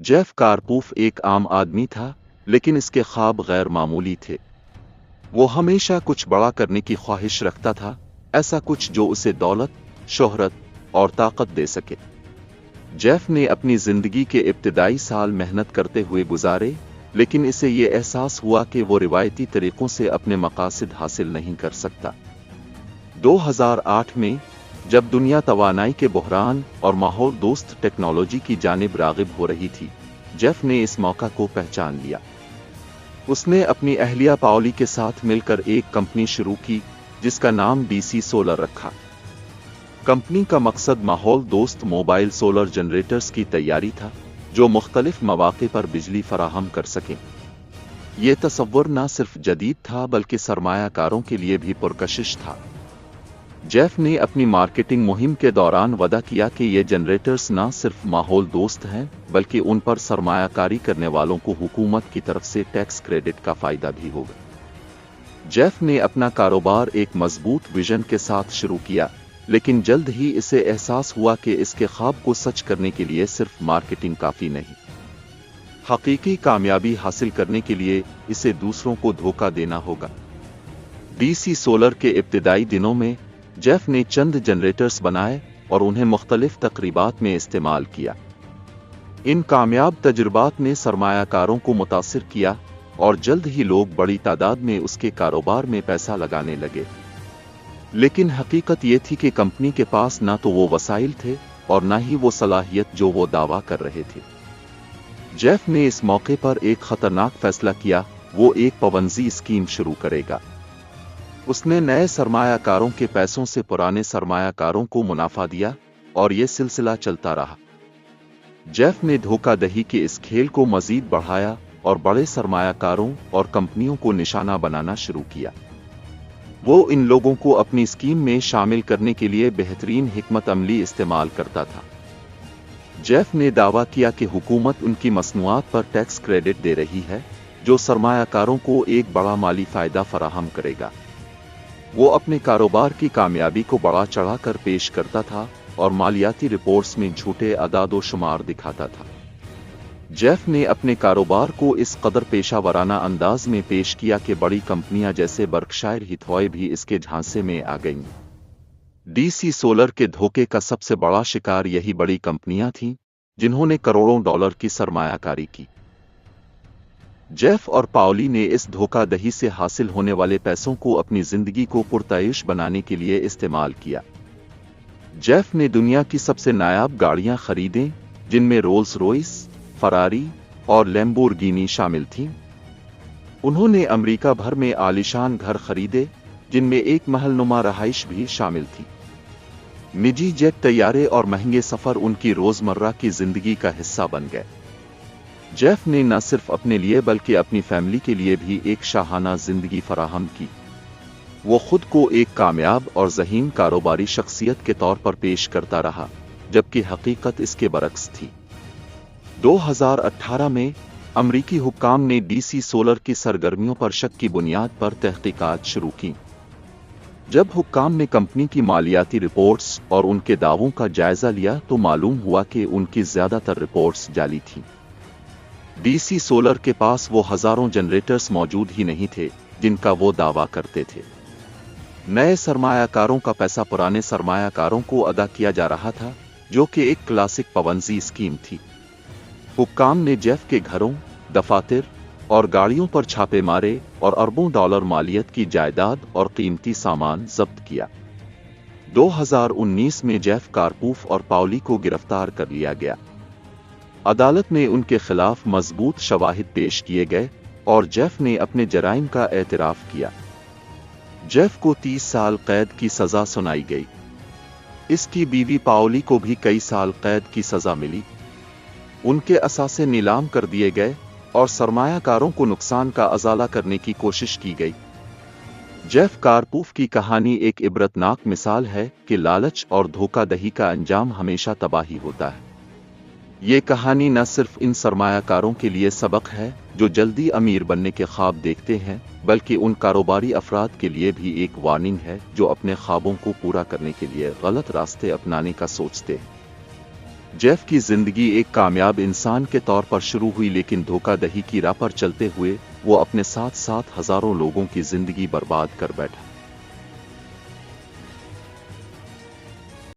Jeff कारपूफ एक आम आदमी था, लेकिन इसके ख्वाब गैर मामूली थे। वो हमेशा कुछ बड़ा करने की ख्वाहिश रखता था, ऐसा कुछ जो उसे दौलत, शोहरत और ताकत दे सके। जेफ ने अपनी जिंदगी के इब्तिदाई साल मेहनत करते हुए गुजारे, लेकिन इसे ये एहसास हुआ कि वो रिवायती तरीकों से अपने मकासद हासिल नहीं कर सकता। 2008 में जब दुनिया तवानाई के बहरान और माहौल दोस्त टेक्नोलॉजी की जानिब रागिब हो रही थी, जेफ ने इस मौका को पहचान लिया। उसने अपनी अहलिया पाओली के साथ मिलकर एक कंपनी शुरू की जिसका नाम डीसी सोलर रखा। कंपनी का मकसद माहौल दोस्त मोबाइल सोलर जनरेटर्स की तैयारी था जो मुख्तलिफ मौके पर बिजली फराहम कर सकें। ये तसव्वुर न सिर्फ जदीद था बल्कि सरमायाकारों के लिए भी पुरकशिश था। जेफ ने अपनी मार्केटिंग मुहिम के दौरान वादा किया कि ये जनरेटर्स न सिर्फ माहौल दोस्त हैं बल्कि उन पर सरमायाकारी करने वालों को हुकूमत की तरफ से टैक्स क्रेडिट का फायदा भी होगा। जेफ ने अपना कारोबार एक मजबूत विजन के साथ शुरू किया, लेकिन जल्द ही इसे एहसास हुआ कि इसके ख्वाब को सच करने के लिए सिर्फ मार्केटिंग काफी नहीं। हकीकी कामयाबी हासिल करने के लिए इसे दूसरों को धोखा देना होगा। डीसी सोलर के इब्तिदाई दिनों में जेफ ने चंद जनरेटर्स बनाए और उन्हें मुख्तलिफ तकरीबात में इस्तेमाल किया। इन कामयाब तजुर्बात ने सरमायाकारों को मुतासिर किया और जल्द ही लोग बड़ी तादाद में उसके कारोबार में पैसा लगाने लगे। लेकिन हकीकत ये थी कि कंपनी के पास ना तो वो वसाइल थे और ना ही वो सलाहियत जो वो दावा कर रहे थे। जेफ ने इस मौके पर एक खतरनाक फैसला किया, वो एक पाबंदी स्कीम शुरू करेगा। उसने नए सरमायाकारों के पैसों से पुराने सरमायाकारों को मुनाफा दिया और ये सिलसिला चलता रहा। जेफ ने धोखाधड़ी के इस खेल को मजीद बढ़ाया और बड़े सरमायाकारों और कंपनियों को निशाना बनाना शुरू किया। वो इन लोगों को अपनी स्कीम में शामिल करने के लिए बेहतरीन हिकमत अमली इस्तेमाल करता था। जेफ ने दावा किया कि हुकूमत उनकी मसनूआत पर टैक्स क्रेडिट दे रही है जो सरमायाकारों को एक बड़ा माली फायदा फराहम करेगा। वो अपने कारोबार की कामयाबी को बढ़ा चढ़ाकर पेश करता था और मालियाती रिपोर्ट्स में झूठे अदाद व शुमार दिखाता था। जेफ ने अपने कारोबार को इस कदर पेशा वराना अंदाज में पेश किया कि बड़ी कंपनियां जैसे बर्कशायर हैथवे भी इसके झांसे में आ गईं। डीसी सोलर के धोखे का सबसे बड़ा शिकार यही बड़ी कंपनियां थीं जिन्होंने करोड़ों डॉलर की सरमायाकारी की। जेफ और पाओली ने इस धोखाधड़ी से हासिल होने वाले पैसों को अपनी जिंदगी को पुरतायुश बनाने के लिए इस्तेमाल किया। जेफ ने दुनिया की सबसे नायाब गाड़ियां खरीदें जिनमें रोल्स रॉयस, फरारी और लैम्बोर्गिनी शामिल थीं। उन्होंने अमेरिका भर में आलीशान घर खरीदे जिनमें एक महलनुमा रहाइश भी शामिल थी। निजी जेट, तैयारे और महंगे सफर उनकी रोजमर्रा की जिंदगी का हिस्सा बन गए। जेफ ने न सिर्फ अपने लिए बल्कि अपनी फैमिली के लिए भी एक शाहाना जिंदगी फराहम की। वो खुद को एक कामयाब और ज़हीन कारोबारी शख्सियत के तौर पर पेश करता रहा, जबकि हकीकत इसके बरक्स थी। 2018 में अमरीकी हुक्काम ने डीसी सोलर की सरगर्मियों पर शक की बुनियाद पर तहकीकात शुरू की। जब हुक्काम ने कंपनी की मालियाती रिपोर्ट्स और उनके दावों का जायजा लिया तो मालूम हुआ कि उनकी ज्यादातर रिपोर्ट्स जाली थीं। डीसी सोलर के पास वो हजारों जनरेटर्स मौजूद ही नहीं थे जिनका वो दावा करते थे। नए सरमायाकारों का पैसा पुराने सरमायाकारों को अदा किया जा रहा था, जो कि एक क्लासिक पाबंदी स्कीम थी। हुक्काम ने जेफ के घरों, दफातर और गाड़ियों पर छापे मारे और अरबों डॉलर मालियत की जायदाद और कीमती सामान जब्त किया। 2019 में जेफ कारपूफ और पाओली को गिरफ्तार कर लिया गया। अदालत में उनके खिलाफ मजबूत शवाहिद पेश किए गए और जेफ ने अपने जराइम का एतराफ किया। जेफ को 30 साल कैद की सजा सुनाई गई। इसकी बीवी पाओली को भी कई साल कैद की सजा मिली। उनके असासे नीलाम कर दिए गए और सरमायाकारों को नुकसान का अजाला करने की कोशिश की गई। जेफ कारपूफ की कहानी एक इबरतनाक मिसाल है कि लालच और धोखाधड़ी का अंजाम हमेशा तबाही होता है। ये कहानी न सिर्फ इन सरमायाकारों के लिए सबक है जो जल्दी अमीर बनने के ख्वाब देखते हैं, बल्कि उन कारोबारी अफराद के लिए भी एक वार्निंग है जो अपने ख्वाबों को पूरा करने के लिए गलत रास्ते अपनाने का सोचते हैं। जेफ की जिंदगी एक कामयाब इंसान के तौर पर शुरू हुई, लेकिन धोखाधड़ी की राह पर चलते हुए वो अपने साथ साथ हजारों लोगों की जिंदगी बर्बाद कर बैठा।